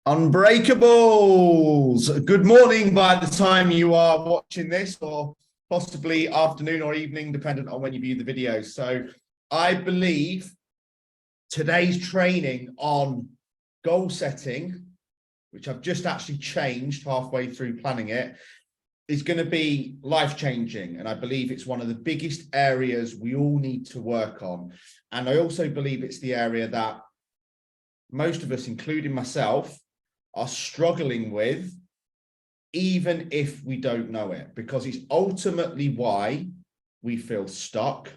Unbreakables. Good morning by the time you are watching this, or possibly afternoon or evening, dependent on when you view the video. So I believe today's training on goal setting, which I've just actually changed halfway through planning it, is going to be life-changing. And I believe it's one of the biggest areas we all need to work on. And I also believe it's the area that most of us, including myself, are struggling with, even if we don't know it, because it's ultimately why we feel stuck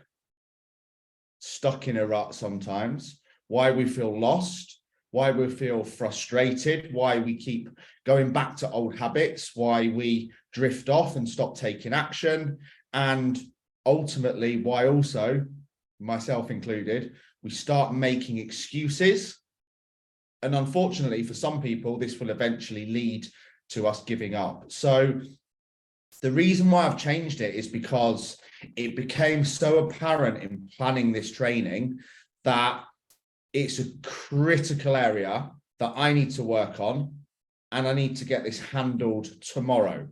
in a rut sometimes, why we feel lost, why we feel frustrated, why we keep going back to old habits, why we drift off and stop taking action, and ultimately why also, myself included, we start making excuses. And unfortunately, for some people, this will eventually lead to us giving up. So the reason why I've changed it is because it became so apparent in planning this training that it's a critical area that I need to work on, and I need to get this handled tomorrow.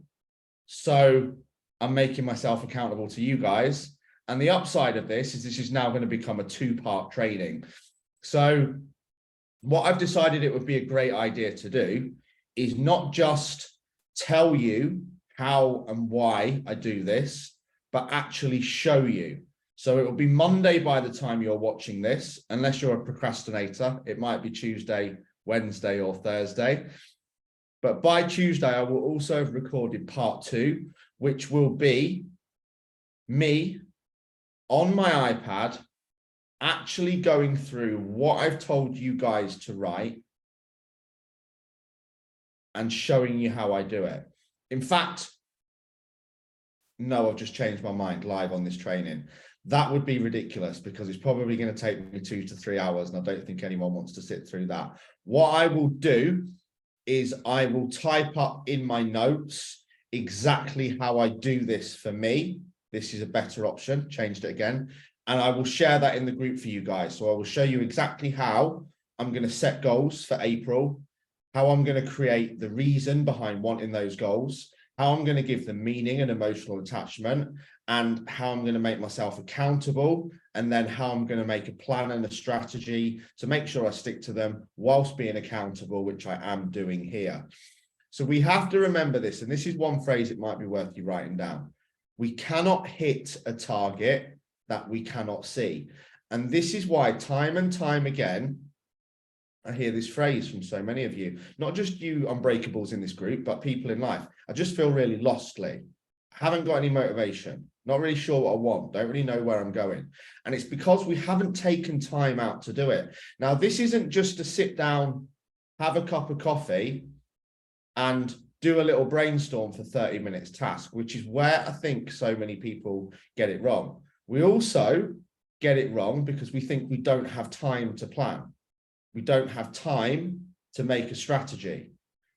So I'm making myself accountable to you guys. And the upside of this is now going to become a two-part training. So what I've decided it would be a great idea to do is not just tell you how and why I do this, but actually show you. So it will be Monday by the time you're watching this, unless you're a procrastinator. It might be Tuesday, Wednesday, or Thursday. But by Tuesday, I will also have recorded part 2, which will be me on my iPad actually going through what I've told you guys to write and showing you how I do it. In fact, no, I've just changed my mind live on this training. That would be ridiculous because it's probably going to take me 2 to 3 hours, and I don't think anyone wants to sit through that. What I will do is I will type up in my notes exactly how I do this for me. This is a better option, changed it again. And I will share that in the group for you guys. So I will show you exactly how I'm going to set goals for April, how I'm going to create the reason behind wanting those goals, how I'm going to give them meaning and emotional attachment, and how I'm going to make myself accountable, and then how I'm going to make a plan and a strategy to make sure I stick to them whilst being accountable, which I am doing here. So we have to remember this, and this is one phrase it might be worth you writing down. We cannot hit a target that we cannot see. And this is why time and time again, I hear this phrase from so many of you, not just you unbreakables in this group, but people in life. I just feel really lost, Lee. Haven't got any motivation, not really sure what I want, don't really know where I'm going. And it's because we haven't taken time out to do it. Now, this isn't just to sit down, have a cup of coffee and do a little brainstorm for 30 minutes task, which is where I think so many people get it wrong. We also get it wrong because we think we don't have time to plan. We don't have time to make a strategy.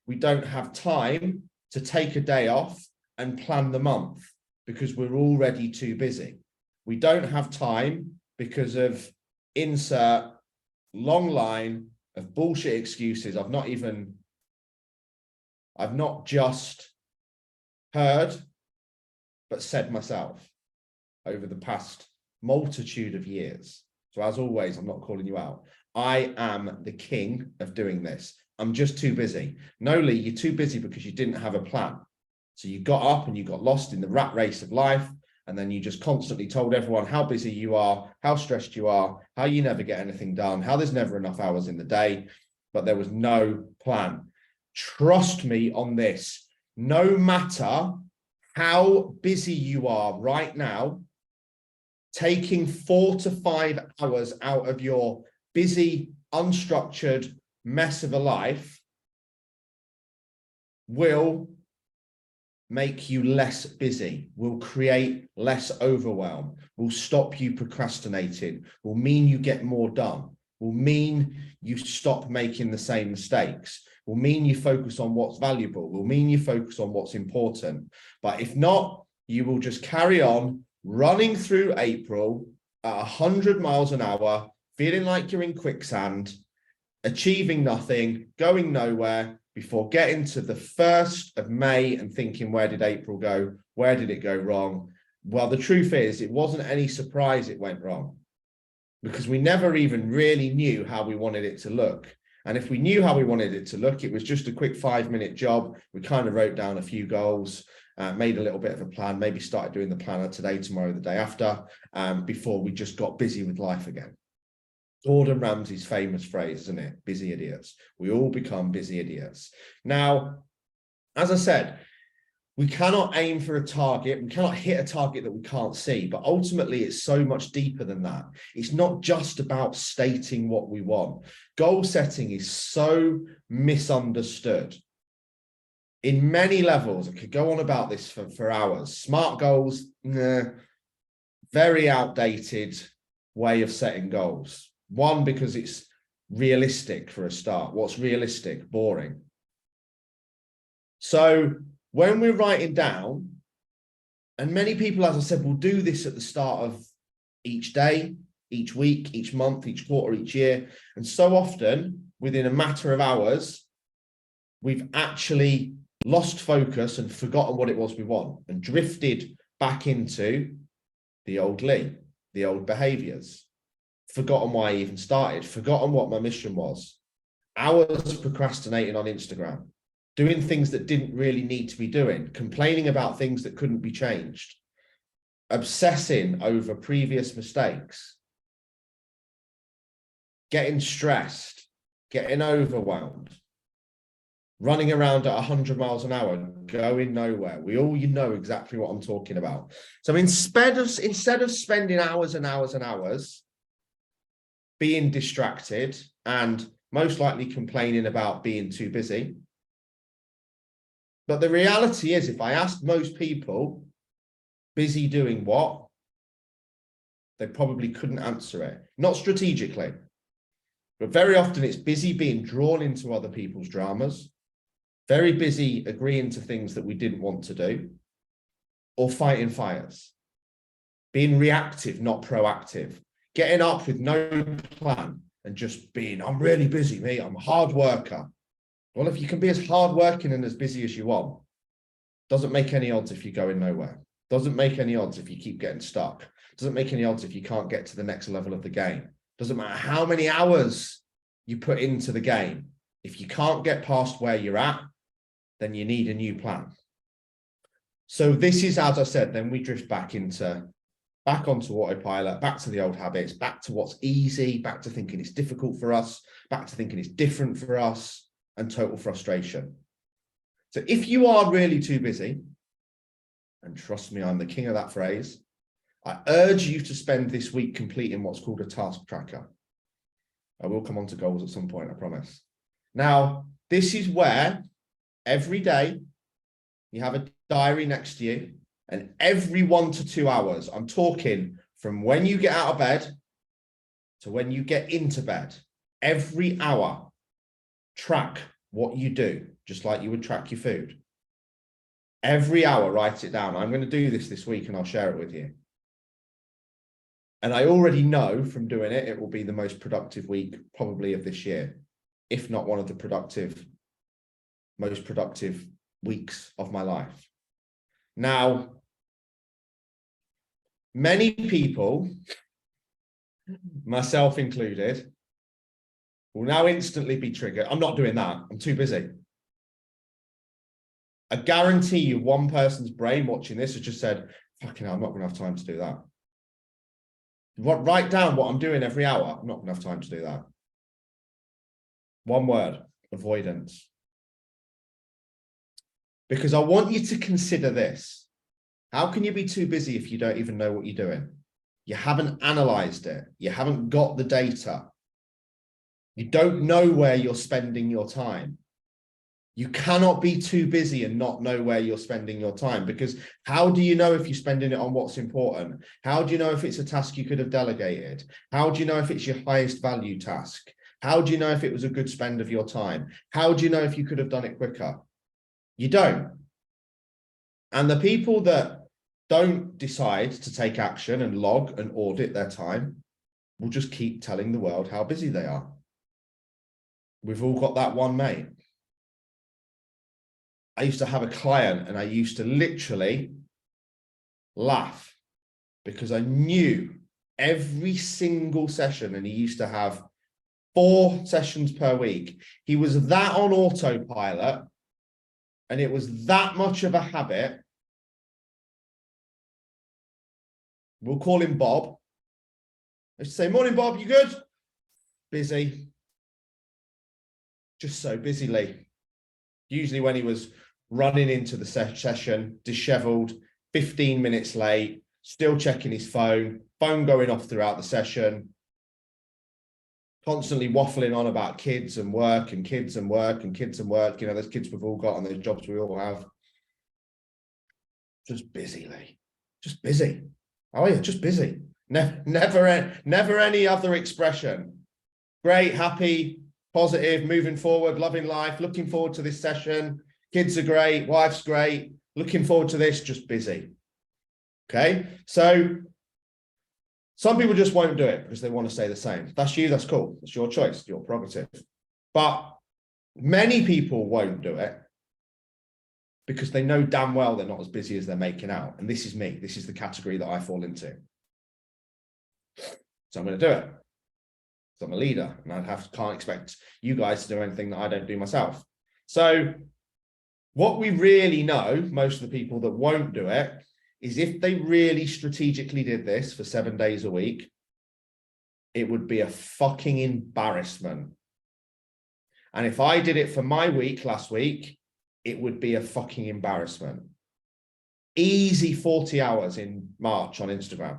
We don't have time to take a day off and plan the month because we're already too busy. We don't have time because of insert long line of bullshit excuses I've not just heard, but said myself over the past multitude of years. So as always, I'm not calling you out. I am the king of doing this. I'm just too busy. No, Lee, you're too busy because you didn't have a plan. So you got up and you got lost in the rat race of life. And then you just constantly told everyone how busy you are, how stressed you are, how you never get anything done, how there's never enough hours in the day, but there was no plan. Trust me on this. No matter how busy you are right now, taking 4 to 5 hours out of your busy, unstructured mess of a life will make you less busy, will create less overwhelm, will stop you procrastinating, will mean you get more done, will mean you stop making the same mistakes, will mean you focus on what's valuable, will mean you focus on what's important. But if not, you will just carry on running through April at 100 miles an hour, feeling like you're in quicksand, achieving nothing, going nowhere before getting to the 1st of May and thinking, where did April go? Where did it go wrong? Well, the truth is, it wasn't any surprise it went wrong, because we never even really knew how we wanted it to look. And if we knew how we wanted it to look, it was just a quick 5-minute job. We kind of wrote down a few goals, made a little bit of a plan, maybe started doing the planner today, tomorrow, the day after, before we just got busy with life again. Gordon Ramsay's famous phrase, isn't it? Busy idiots. We all become busy idiots. Now, as I said, we cannot aim for a target. We cannot hit a target that we can't see, but ultimately it's so much deeper than that. It's not just about stating what we want. Goal setting is so misunderstood in many levels. I could go on about this for hours. SMART goals, very outdated way of setting goals. One, because it's realistic for a start. What's realistic? Boring. So when we're writing down, and many people, as I said, will do this at the start of each day, each week, each month, each quarter, each year. And so often, within a matter of hours, we've actually lost focus and forgotten what it was we want and drifted back into the old Lee, the old behaviors. Forgotten why I even started, forgotten what my mission was. Hours procrastinating on Instagram, doing things that didn't really need to be doing, complaining about things that couldn't be changed, obsessing over previous mistakes, getting stressed, getting overwhelmed, running around at 100 miles an hour, going nowhere. You know exactly what I'm talking about. So instead of spending hours and hours and hours being distracted and most likely complaining about being too busy. But the reality is, if I asked most people, busy doing what? They probably couldn't answer it. Not strategically, but very often it's busy being drawn into other people's dramas, very busy agreeing to things that we didn't want to do, or fighting fires, being reactive, not proactive. Getting up with no plan and just being, I'm really busy, mate. I'm a hard worker. Well, if you can be as hardworking and as busy as you want, doesn't make any odds if you're going nowhere. Doesn't make any odds if you keep getting stuck. Doesn't make any odds if you can't get to the next level of the game. Doesn't matter how many hours you put into the game. If you can't get past where you're at, then you need a new plan. So this is, as I said, then we drift back onto autopilot, back to the old habits, back to what's easy, back to thinking it's difficult for us, back to thinking it's different for us, and total frustration. So if you are really too busy, and trust me, I'm the king of that phrase, I urge you to spend this week completing what's called a task tracker. I will come on to goals at some point, I promise. Now, this is where every day you have a diary next to you, and every 1 to 2 hours, I'm talking from when you get out of bed to when you get into bed, every hour, track what you do, just like you would track your food. Every hour, write it down. I'm going to do this week and I'll share it with you. And I already know from doing it, it will be the most productive week probably of this year, if not one of the most productive weeks of my life. Now, many people, myself included, will now instantly be triggered. I'm not doing that. I'm too busy. I guarantee you one person's brain watching this has just said, fucking hell, I'm not going to have time to do that. Write down what I'm doing every hour. I'm not going to have time to do that. One word, avoidance. Because I want you to consider this. How can you be too busy if you don't even know what you're doing? You haven't analyzed it. You haven't got the data. You don't know where you're spending your time. You cannot be too busy and not know where you're spending your time, because how do you know if you're spending it on what's important? How do you know if it's a task you could have delegated? How do you know if it's your highest value task? How do you know if it was a good spend of your time? How do you know if you could have done it quicker? You don't. And the people that don't decide to take action and log and audit their time will just keep telling the world how busy they are. We've all got that one mate. I used to have a client and I used to literally laugh because I knew every single session, and he used to have 4 sessions per week. He was that on autopilot, and it was that much of a habit. We'll call him Bob. I used to say, morning, Bob, you good? Busy. Just so busy, Lee. Usually when he was running into the session, disheveled, 15 minutes late, still checking his phone going off throughout the session, constantly waffling on about kids and work and kids and work and kids and work. You know, those kids we've all got and those jobs we all have. Just busy, Lee. Just busy. Oh yeah, just busy. Never any other expression. Great, happy, positive, moving forward, loving life, looking forward to this session. Kids are great, wife's great, looking forward to this, just busy. Okay, so some people just won't do it because they want to stay the same. If that's you, that's cool. It's your choice, your prerogative. But many people won't do it because they know damn well they're not as busy as they're making out. And this is me. This is the category that I fall into. So I'm going to do it. So I'm a leader and can't expect you guys to do anything that I don't do myself. So what we really know, most of the people that won't do it, is if they really strategically did this for 7 days a week, it would be a fucking embarrassment. And if I did it for my week last week, it would be a fucking embarrassment. Easy 40 hours in March on Instagram.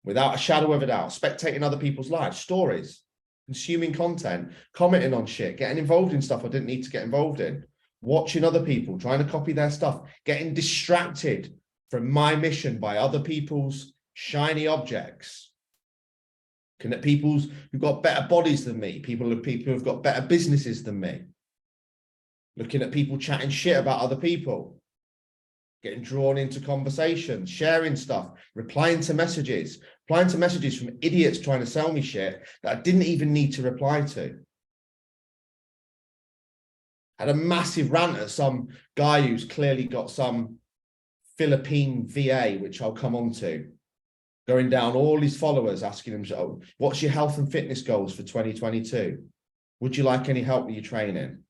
Without a shadow of a doubt, spectating other people's lives, stories, consuming content, commenting on shit, getting involved in stuff I didn't need to get involved in, watching other people, trying to copy their stuff, getting distracted from my mission by other people's shiny objects. Looking at people who've got better bodies than me, people who've got better businesses than me. Looking at people chatting shit about other people. Getting drawn into conversations, sharing stuff, replying to messages from idiots trying to sell me shit that I didn't even need to reply to. Had a massive rant at some guy who's clearly got some Philippine VA, which I'll come on to, going down all his followers, asking him, oh, what's your health and fitness goals for 2022? Would you like any help with your training?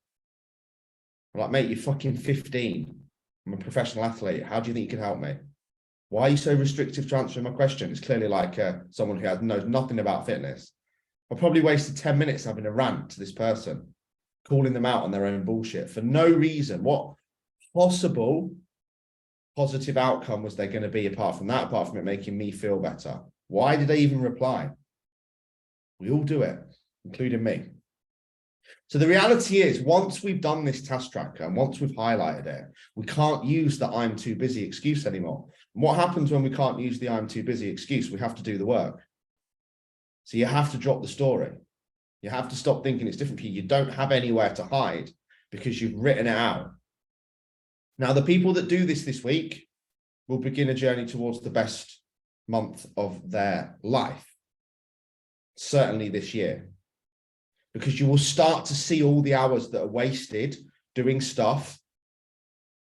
I'm like, mate, you're fucking 15. I'm a professional athlete. How do you think you can help me? Why are you so restrictive to answering my question? It's clearly like someone who knows nothing about fitness. I probably wasted 10 minutes having a rant to this person, calling them out on their own bullshit for no reason. What possible positive outcome was there going to be apart from it making me feel better? Why did I even reply? We all do it, including me. So the reality is, once we've done this task tracker and once we've highlighted it, we can't use the I'm too busy excuse anymore. And what happens when we can't use the I'm too busy excuse? We have to do the work. So you have to drop the story. You have to stop thinking it's different for you. You don't have anywhere to hide because you've written it out. Now, the people that do this week will begin a journey towards the best month of their life, certainly this year. Because you will start to see all the hours that are wasted doing stuff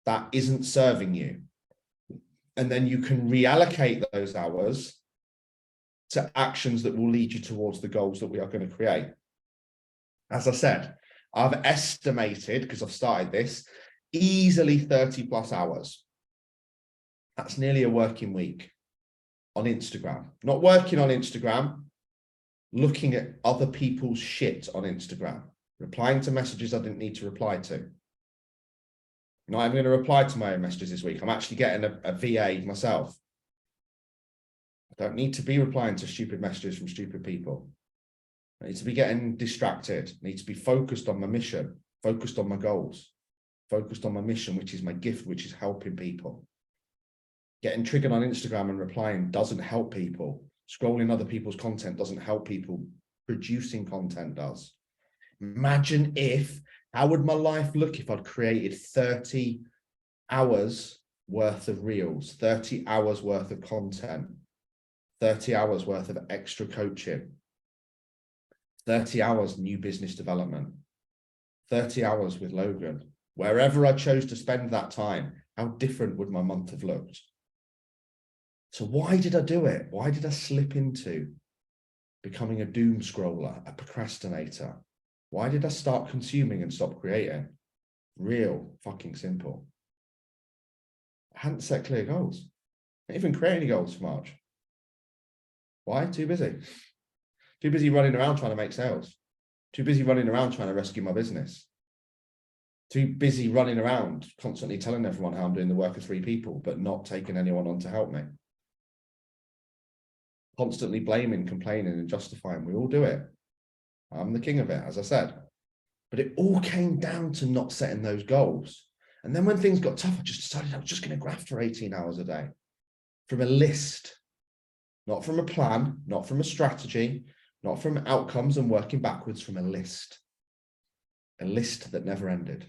that isn't serving you. And then you can reallocate those hours to actions that will lead you towards the goals that we are going to create. As I said, I've estimated, because I've started this, easily 30 plus hours. That's nearly a working week on Instagram. Not working on Instagram, looking at other people's shit on Instagram, replying to messages I didn't need to reply to. Not even going to reply to my own messages this week. I'm actually getting a VA myself. I don't need to be replying to stupid messages from stupid people. I need to be getting distracted. I need to be focused on my mission, focused on my goals, focused on my mission, which is my gift, which is helping people. Getting triggered on Instagram and replying doesn't help people. Scrolling other people's content doesn't help people. Producing content does. Imagine how would my life look if I'd created 30 hours worth of reels, 30 hours worth of content, 30 hours worth of extra coaching. 30 hours new business development, 30 hours with Logan. Wherever I chose to spend that time, how different would my month have looked? So why did I do it? Why did I slip into becoming a doom scroller, a procrastinator? Why did I start consuming and stop creating? Real fucking simple. I hadn't set clear goals. I didn't even create any goals for March. Why? Too busy. Too busy running around trying to make sales. Too busy running around trying to rescue my business. Too busy running around constantly telling everyone how I'm doing the work of 3 people, but not taking anyone on to help me. Constantly blaming, complaining, and justifying. We all do it. I'm the king of it, as I said. But it all came down to not setting those goals. And then when things got tough, I just decided I was just going to graft for 18 hours a day from a list, not from a plan, not from a strategy, not from outcomes and working backwards, from a list that never ended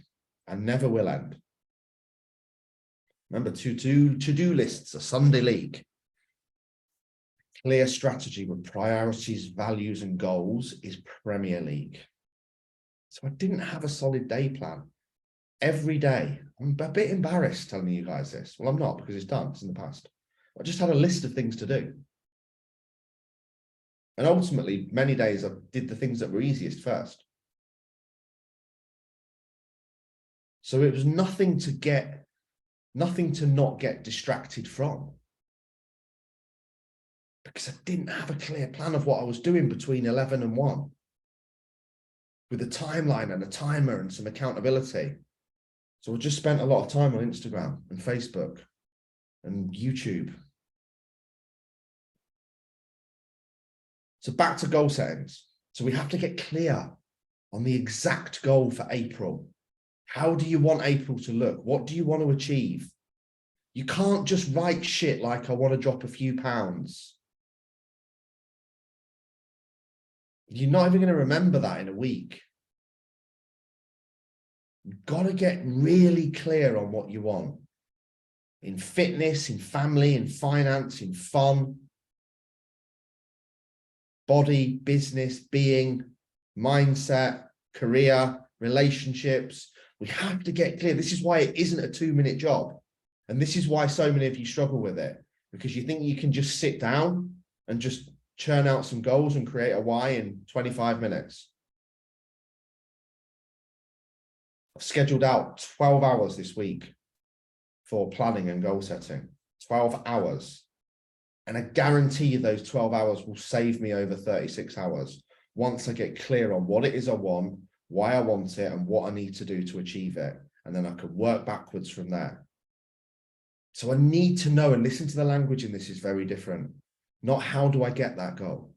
and never will end. Remember, to-do lists are Sunday league. Clear strategy with priorities, values, and goals is Premier League. So I didn't have a solid day plan. Every day, I'm a bit embarrassed telling you guys this. Well, I'm not, because it's done, it's in the past. I just had a list of things to do. And ultimately, many days I did the things that were easiest first. So it was nothing to not get distracted from. Because I didn't have a clear plan of what I was doing between 11 and 1. With a timeline and a timer and some accountability. So I just spent a lot of time on Instagram and Facebook and YouTube. So back to goal settings. So we have to get clear on the exact goal for April. How do you want April to look? What do you want to achieve? You can't just write shit like I want to drop a few pounds. You're not even going to remember that in a week. You've got to get really clear on what you want. In fitness, in family, in finance, in fun, body, business, being, mindset, career, relationships. We have to get clear. This is why it isn't a 2-minute job. And this is why so many of you struggle with it, because you think you can just sit down and just churn out some goals and create a why in 25 minutes. I've scheduled out 12 hours this week for planning and goal setting. 12 hours. And I guarantee you those 12 hours will save me over 36 hours once I get clear on what it is I want, why I want it, and what I need to do to achieve it. And then I can work backwards from there. So I need to know, and listen to the language in this is very different. Not how do I get that goal?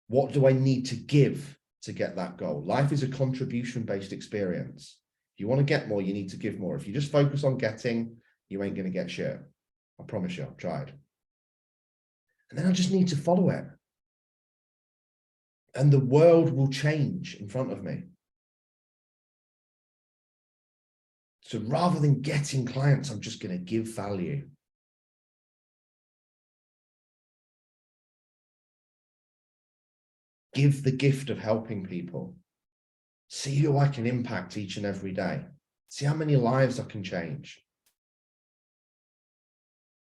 What do I need to give to get that goal? Life is a contribution-based experience. If you want to get more, you need to give more. If you just focus on getting, you ain't going to get shit. I promise you, I've tried. And then I just need to follow it. And the world will change in front of me. So rather than getting clients, I'm just going to give value. Give the gift of helping people. See who I can impact each and every day. See how many lives I can change.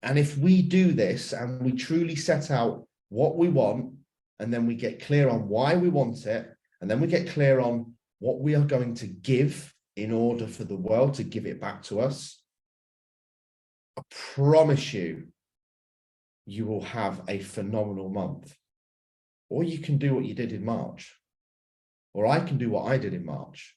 And if we do this and we truly set out what we want, and then we get clear on why we want it, and then we get clear on what we are going to give in order for the world to give it back to us, I promise you, you will have a phenomenal month. Or you can do what you did in March. Or I can do what I did in March.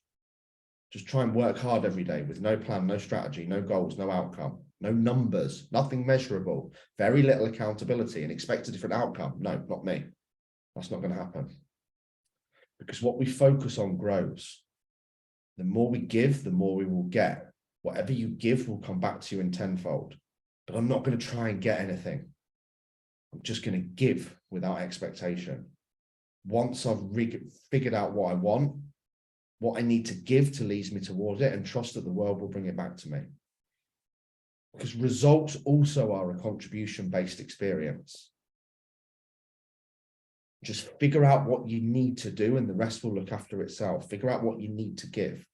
Just try and work hard every day with no plan, no strategy, no goals, no outcome, no numbers, nothing measurable, very little accountability, and expect a different outcome. No, not me. That's not going to happen. Because what we focus on grows. The more we give, the more we will get. Whatever you give will come back to you in tenfold. But I'm not going to try and get anything. I'm just going to give without expectation. Once I've figured out what I want, what I need to give to lead me towards it, and trust that the world will bring it back to me. Because results also are a contribution-based experience. Just figure out what you need to do and the rest will look after itself. Figure out what you need to give.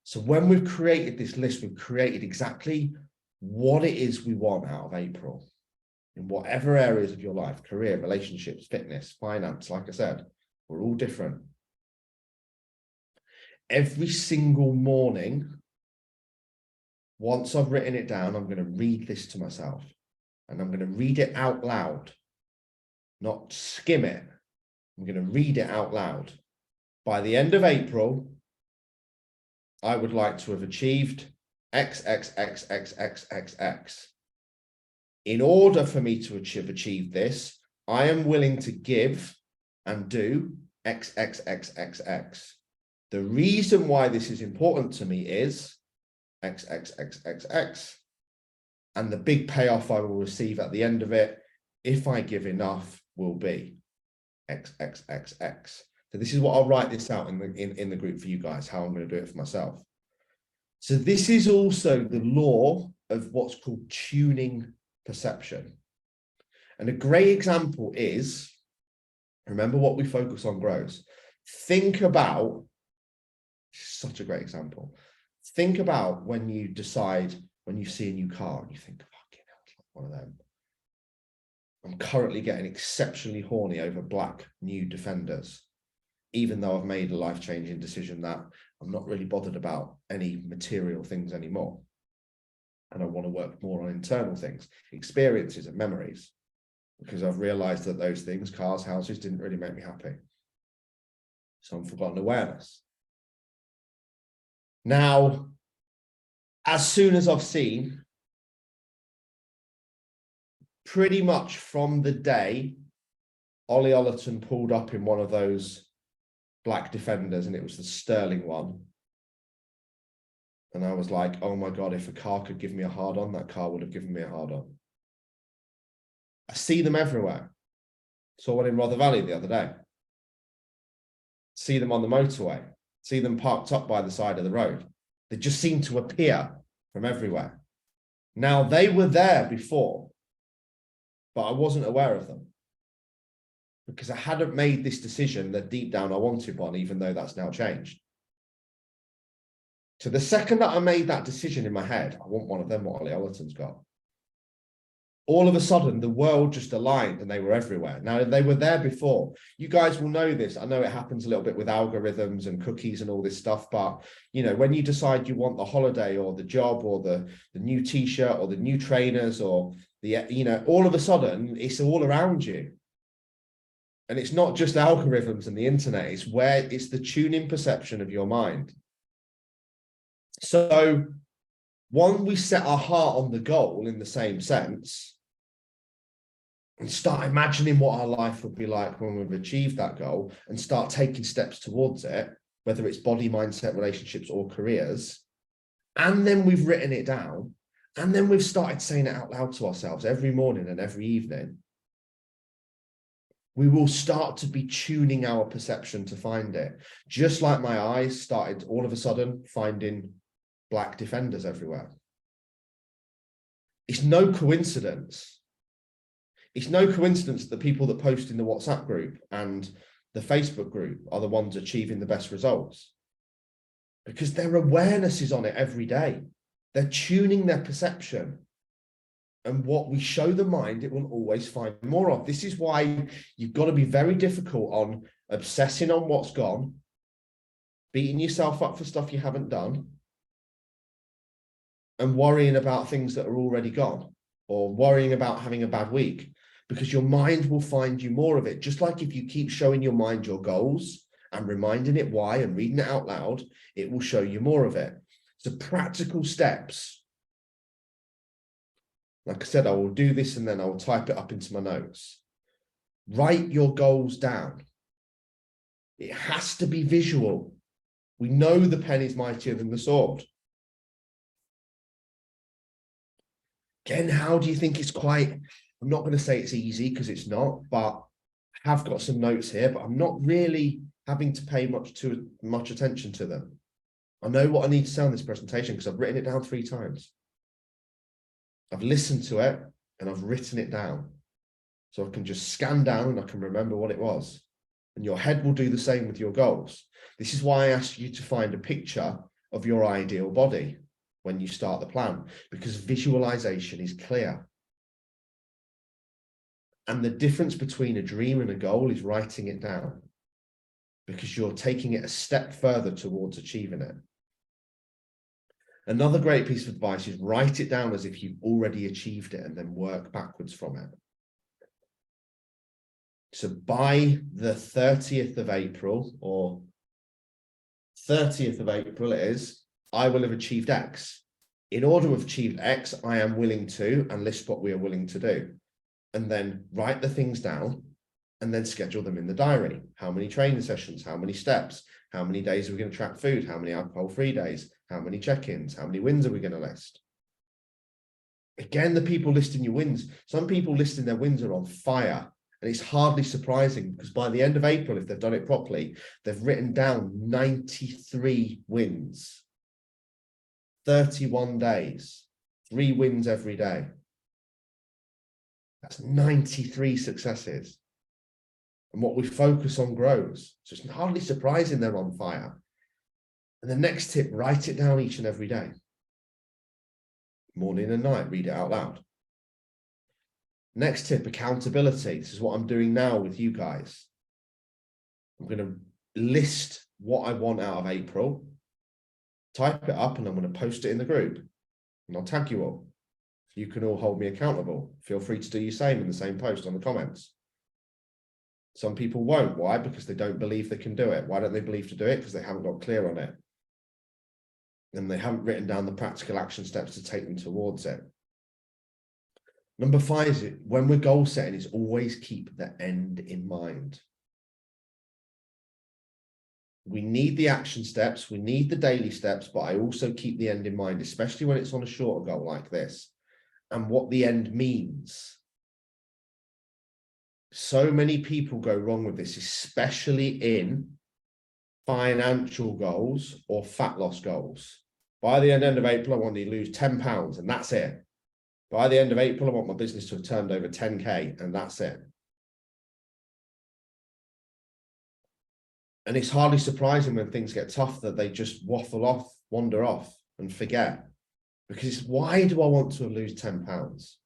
So when we've created this list, we've created exactly what it is we want out of April in whatever areas of your life, career, relationships, fitness, finance. Like I said, we're all different. Every single morning, once I've written it down, I'm going to read this to myself and I'm going to read it out loud, not skim it. I'm going to read it out loud. By the end of April, I would like to have achieved X, X, X, X, X, X, X. In order for me to achieve this, I am willing to give and do X, X, X, X, X. The reason why this is important to me is X, X, X, X, X. And the big payoff I will receive at the end of it, if I give enough, will be X, X, X, X. So this is what I'll write this out in the group for you guys, how I'm going to do it for myself. So this is also the law of what's called tuning perception. And a great example is, remember what we focus on grows. Think about, such a great example. Think about when you decide, when you see a new car and you think, fucking hell, it's like one of them. I'm currently getting exceptionally horny over black new Defenders, even though I've made a life-changing decision that I'm not really bothered about any material things anymore. And I want to work more on internal things, experiences and memories, because I've realized that those things, cars, houses, didn't really make me happy. Some forgotten awareness. Now, as soon as I've seen, pretty much from the day Ollie Ollerton pulled up in one of those black Defenders, and it was the sterling one. And I was like, oh my God, if a car could give me a hard on, that car would have given me a hard on. I see them everywhere. Saw one in Rother Valley the other day. See them on the motorway. See them parked up by the side of the road. They just seem to appear from everywhere. Now, they were there before, but I wasn't aware of them because I hadn't made this decision that deep down I wanted one, even though that's now changed. So the second that I made that decision in my head, I want one of them, what Ollie Ollerton's got. All of a sudden, the world just aligned and they were everywhere. Now, they were there before. You guys will know this. I know it happens a little bit with algorithms and cookies and all this stuff, but, you know, when you decide you want the holiday or the job or the new t-shirt or the new trainers or the, you know, all of a sudden, it's all around you. And it's not just algorithms and the internet. It's where it's the tuning perception of your mind. So when we set our heart on the goal in the same sense, and start imagining what our life would be like when we've achieved that goal and start taking steps towards it, whether it's body, mindset, relationships, or careers, and then we've written it down, and then we've started saying it out loud to ourselves every morning and every evening, we will start to be tuning our perception to find it. Just like my eyes started all of a sudden finding black Defenders everywhere. It's no coincidence. It's no coincidence that the people that post in the WhatsApp group and the Facebook group are the ones achieving the best results, because their awareness is on it every day. They're tuning their perception, and what we show the mind, it will always find more of. This is why you've got to be very difficult on obsessing on what's gone, beating yourself up for stuff you haven't done, and worrying about things that are already gone, or worrying about having a bad week, because your mind will find you more of it. Just like if you keep showing your mind your goals and reminding it why and reading it out loud, it will show you more of it. So practical steps. Like I said, I will do this and then I will type it up into my notes. Write your goals down. It has to be visual. We know the pen is mightier than the sword. Again, how do you think it's quite, I'm not going to say it's easy because it's not, but I have got some notes here, but I'm not really having to pay much attention to them. I know what I need to say on this presentation because I've written it down 3 times. I've listened to it and I've written it down. So I can just scan down and I can remember what it was. And your head will do the same with your goals. This is why I asked you to find a picture of your ideal body when you start the plan, because visualization is clear. And the difference between a dream and a goal is writing it down, because you're taking it a step further towards achieving it. Another great piece of advice is write it down as if you've already achieved it and then work backwards from it. So by the 30th of April, or 30th of April it is, I will have achieved X. In order to have achieved X, I am willing to, and list what we are willing to do. And then write the things down and then schedule them in the diary. How many training sessions? How many steps? How many days are we going to track food? How many alcohol-free days? How many check-ins? How many wins are we going to list? Again, the people listing your wins, some people listing their wins are on fire. And it's hardly surprising, because by the end of April, if they've done it properly, they've written down 93 wins, 31 days, 3 wins every day. That's 93 successes. And what we focus on grows. So it's hardly surprising they're on fire. And the next tip, write it down each and every day. Morning and night, read it out loud. Next tip, accountability. This is what I'm doing now with you guys. I'm going to list what I want out of April, type it up, and I'm going to post it in the group. And I'll tag you all. You can all hold me accountable. Feel free to do your same in the same post on the comments. Some people won't. Why? Because they don't believe they can do it. Why don't they believe to do it? Because they haven't got clear on it. And they haven't written down the practical action steps to take them towards it. Number 5 is, when we're goal setting, is always keep the end in mind. We need the action steps, we need the daily steps, but I also keep the end in mind, especially when it's on a shorter goal like this, and what the end means. So many people go wrong with this, especially in financial goals or fat loss goals. By the end of April, I want to lose 10 pounds and that's it. By the end of April, I want my business to have turned over 10K and that's it. And it's hardly surprising when things get tough that they just waffle off, wander off and forget. Because it's, why do I want to lose 10 pounds?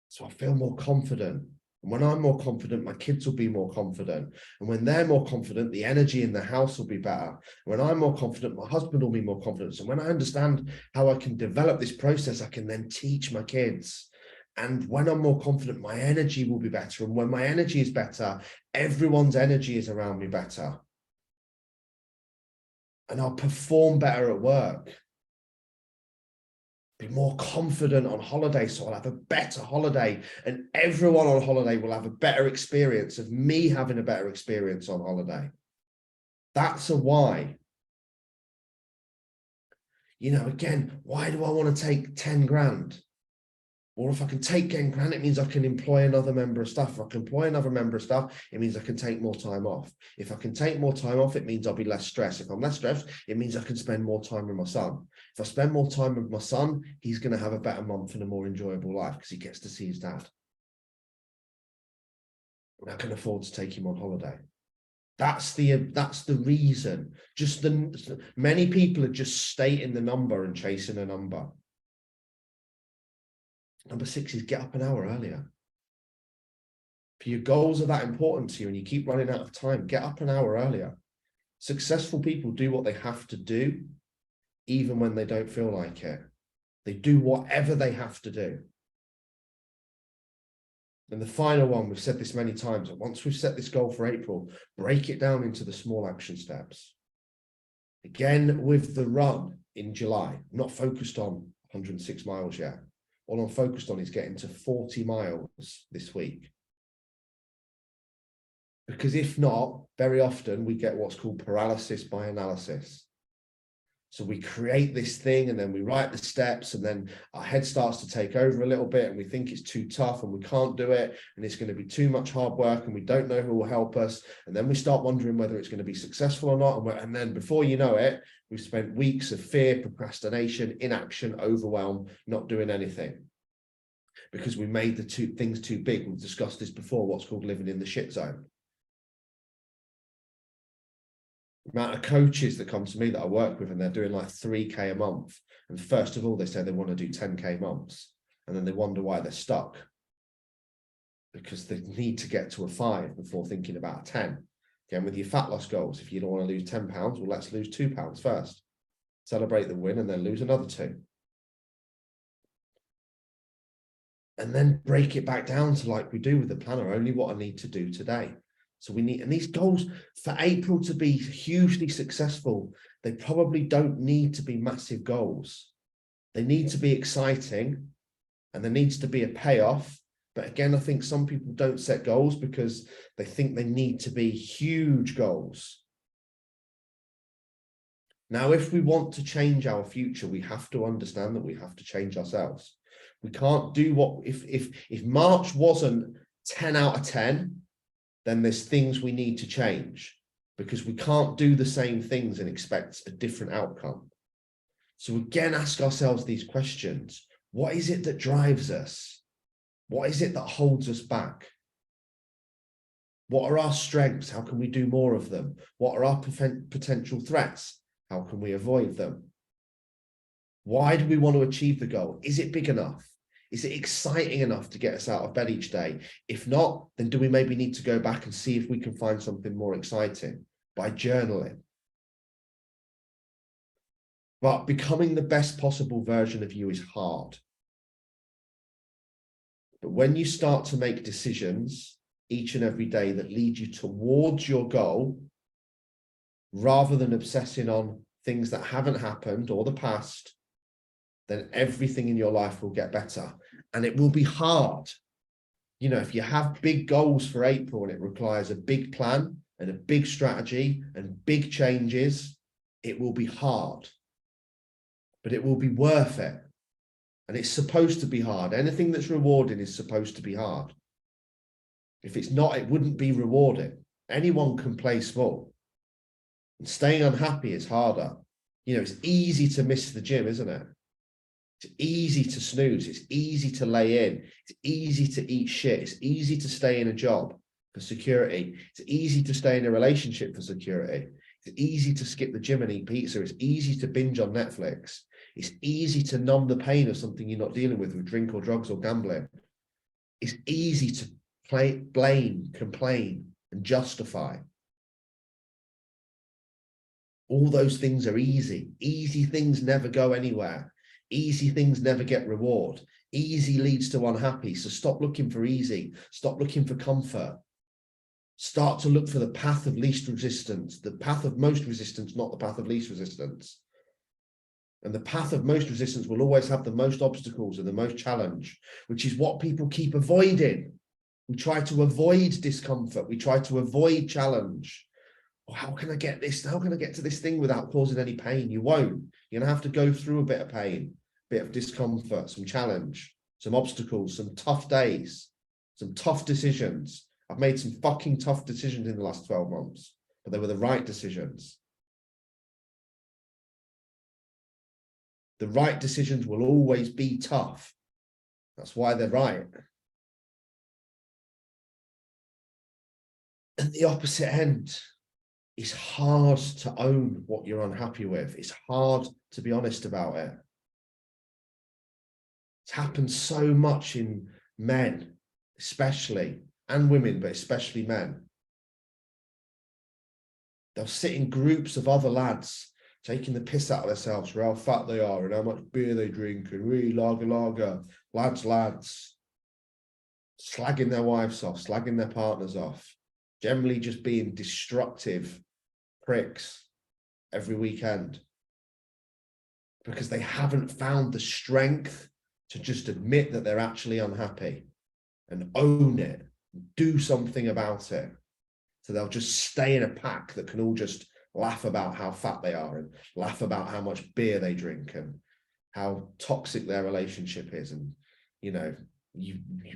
So I feel more confident. And when I'm more confident, my kids will be more confident. And when they're more confident, the energy in the house will be better. When I'm more confident, my husband will be more confident. So when I understand how I can develop this process, I can then teach my kids. And when I'm more confident, my energy will be better. And when my energy is better, everyone's energy is around me better. And I'll perform better at work. Be more confident on holiday, so I'll have a better holiday, and everyone on holiday will have a better experience of me having a better experience on holiday. That's a why. You know, again, why do I want to take 10 grand? Or if I can take 10 grand, it means I can employ another member of staff. If I can employ another member of staff, it means I can take more time off. If I can take more time off, it means I'll be less stressed. If I'm less stressed, it means I can spend more time with my son. If I spend more time with my son, he's going to have a better month and a more enjoyable life because he gets to see his dad. And I can afford to take him on holiday. That's the reason. Many people are just stating the number and chasing a number. Number 6 is get up an hour earlier. If your goals are that important to you and you keep running out of time, get up an hour earlier. Successful people do what they have to do, even when they don't feel like it. They do whatever they have to do. And the final one, we've said this many times, once we've set this goal for April, break it down into the small action steps. Again, with the run in July, I'm not focused on 106 miles yet. All I'm focused on is getting to 40 miles this week. Because if not, very often we get what's called paralysis by analysis. So we create this thing and then we write the steps and then our head starts to take over a little bit and we think it's too tough and we can't do it and it's going to be too much hard work and we don't know who will help us. And then we start wondering whether it's going to be successful or not. And then before you know it, we've spent weeks of fear, procrastination, inaction, overwhelm, not doing anything. because we made the two things too big. We've discussed this before, what's called living in the shit zone. The amount of coaches that come to me that I work with and they're doing like 3K a month. And first of all, they say they want to do 10K months. And then they wonder why they're stuck. Because they need to get to a 5 before thinking about a 10. Again, with your fat loss goals, if you don't want to lose 10 pounds, well, let's lose 2 pounds first. Celebrate the win and then lose another 2. And then break it back down to, like we do with the planner, only what I need to do today. So we need, and these goals for April to be hugely successful, they probably don't need to be massive goals. They need to be exciting and there needs to be a payoff. But again, I think some people don't set goals because they think they need to be huge goals. Now, if we want to change our future, we have to understand that we have to change ourselves. We can't do what, if March wasn't 10 out of 10, then there's things we need to change because we can't do the same things and expect a different outcome. So again, ask ourselves these questions. What is it that drives us? What is it that holds us back? What are our strengths? How can we do more of them? What are our potential threats? How can we avoid them? Why do we want to achieve the goal? Is it big enough? Is it exciting enough to get us out of bed each day? If not, then do we maybe need to go back and see if we can find something more exciting by journaling? But becoming the best possible version of you is hard. But when you start to make decisions each and every day that lead you towards your goal, rather than obsessing on things that haven't happened or the past, then everything in your life will get better. And it will be hard. You know, if you have big goals for April and it requires a big plan and a big strategy and big changes, it will be hard. But it will be worth it. And it's supposed to be hard. Anything that's rewarding is supposed to be hard. If it's not, it wouldn't be rewarding. Anyone can play small. And staying unhappy is harder. You know, it's easy to miss the gym, isn't it? It's easy to snooze. It's easy to lay in. It's easy to eat shit. It's easy to stay in a job for security. It's easy to stay in a relationship for security. It's easy to skip the gym and eat pizza. It's easy to binge on Netflix. It's easy to numb the pain of something you're not dealing with drink or drugs or gambling. It's easy to blame, complain, and justify. All those things are easy. Easy things never go anywhere. Easy things never get reward. Easy leads to unhappy. So stop looking for easy. Stop looking for comfort. Start to look for the path of least resistance, the path of most resistance, not the path of least resistance. And the path of most resistance will always have the most obstacles and the most challenge, which is what people keep avoiding. We try to avoid discomfort. We try to avoid challenge. Well, how can I get this? How can I get to this thing without causing any pain? You won't. You're going to have to go through a bit of pain, a bit of discomfort, some challenge, some obstacles, some tough days, some tough decisions. I've made some fucking tough decisions in the last 12 months, but they were the right decisions. The right decisions will always be tough. That's why they're right. And the opposite end, it's hard to own what you're unhappy with. It's hard to be honest about it. It's happened so much in men, especially, and women, but especially men. They'll sit in groups of other lads taking the piss out of themselves for how fat they are and how much beer they drink and really lager, lads, slagging their wives off, slagging their partners off, generally just being destructive pricks every weekend because they haven't found the strength to just admit that they're actually unhappy and own it, do something about it. So they'll just stay in a pack that can all just laugh about how fat they are and laugh about how much beer they drink and how toxic their relationship is. And, you know,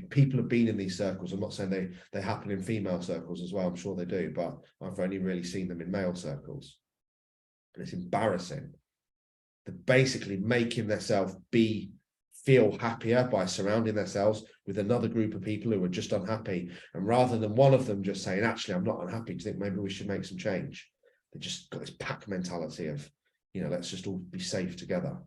people have been in these circles. I'm not saying they happen in female circles as well. I'm sure they do, but I've only really seen them in male circles. And it's embarrassing. They're basically making themselves be feel happier by surrounding themselves with another group of people who are just unhappy. And rather than one of them just saying, actually, I'm not unhappy, do you think maybe we should make some change? They just got this pack mentality of, let's just all be safe together.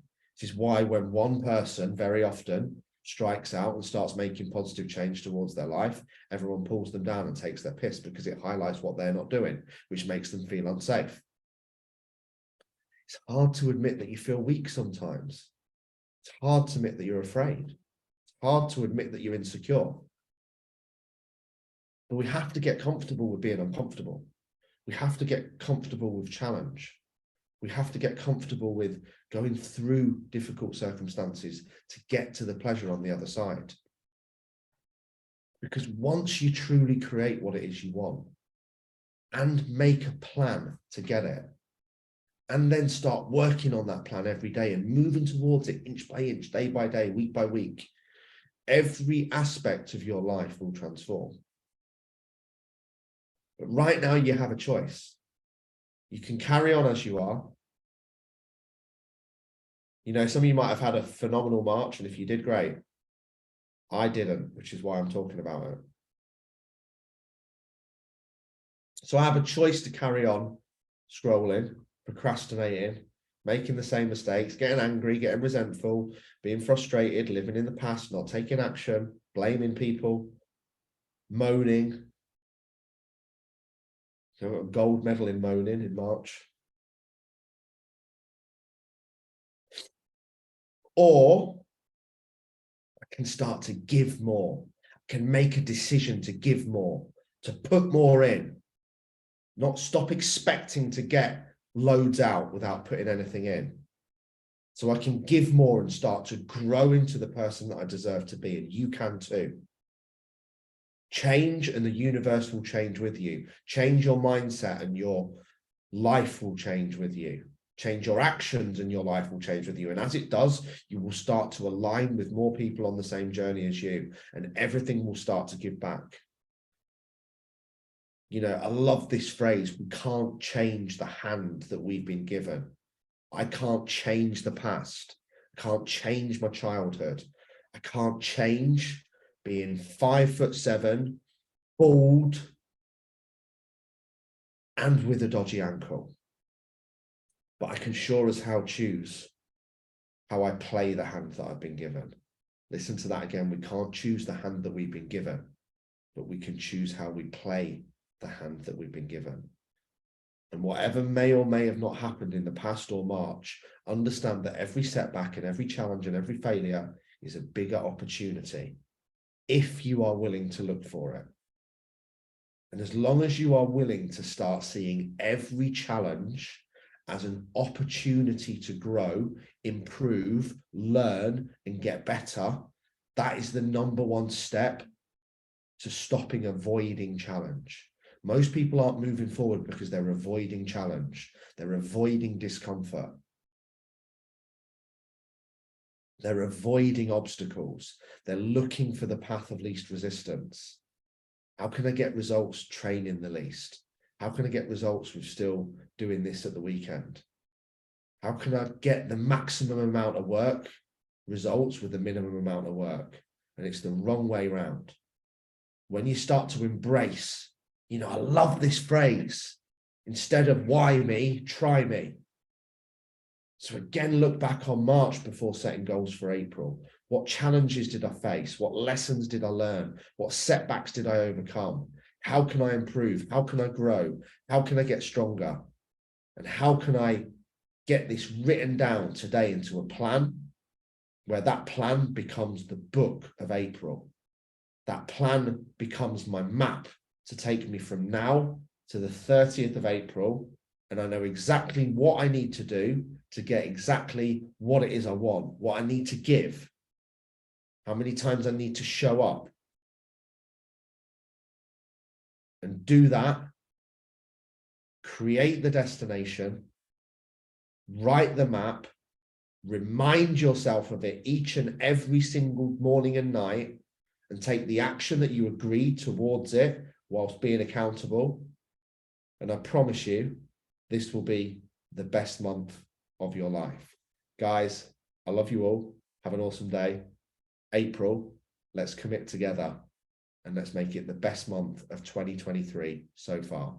This is why when one person very often strikes out and starts making positive change towards their life, everyone pulls them down and takes their piss, because it highlights what they're not doing, which makes them feel unsafe. It's hard to admit that you feel weak sometimes. It's hard to admit that you're afraid. It's hard to admit that you're insecure. But we have to get comfortable with being uncomfortable. We have to get comfortable with challenge. We have to get comfortable with going through difficult circumstances to get to the pleasure on the other side. Because once you truly create what it is you want and make a plan to get it, and then start working on that plan every day and moving towards it inch by inch, day by day, week by week, every aspect of your life will transform. But right now you have a choice. You can carry on as you are. Some of you might have had a phenomenal March, and if you did, great. I didn't, which is why I'm talking about it. So I have a choice to carry on scrolling, procrastinating, making the same mistakes, getting angry, getting resentful, being frustrated, living in the past, not taking action, blaming people, moaning. So I got a gold medal in moaning in March. Or I can start to give more. I can make a decision to give more, to put more in, not stop expecting to get loads out without putting anything in. So I can give more and start to grow into the person that I deserve to be, and you can too. Change and the universe will change with you. Change your mindset and your life will change with you. Change your actions and your life will change with you. And as it does, you will start to align with more people on the same journey as you, and everything will start to give back. I love this phrase, we can't change the hand that we've been given. I can't change the past. I can't change my childhood. I can't change being 5'7", bald, and with a dodgy ankle. But I can sure as hell choose how I play the hand that I've been given. Listen to that again. We can't choose the hand that we've been given, but we can choose how we play the hand that we've been given. And whatever may or may have not happened in the past or March, understand that every setback and every challenge and every failure is a bigger opportunity if you are willing to look for it. And as long as you are willing to start seeing every challenge as an opportunity to grow, improve, learn, and get better, that is the number one step to stopping avoiding challenge. Most people aren't moving forward because they're avoiding challenge. They're avoiding discomfort. They're avoiding obstacles. They're looking for the path of least resistance. How can I get results training the least? How can I get results with still doing this at the weekend? How can I get the maximum amount of work results with the minimum amount of work? And it's the wrong way around. When you start to embrace, I love this phrase, instead of why me, try me. So again, look back on March before setting goals for April. What challenges did I face? What lessons did I learn? What setbacks did I overcome? How can I improve? How can I grow? How can I get stronger? And how can I get this written down today into a plan, where that plan becomes the book of April? That plan becomes my map to take me from now to the 30th of April. And I know exactly what I need to do to get exactly what it is I want, what I need to give, how many times I need to show up. And do that, create the destination, write the map, remind yourself of it each and every single morning and night, and take the action that you agreed towards it whilst being accountable. And I promise you, this will be the best month of your life. Guys, I love you all. Have an awesome day. April, let's commit together and let's make it the best month of 2023 so far.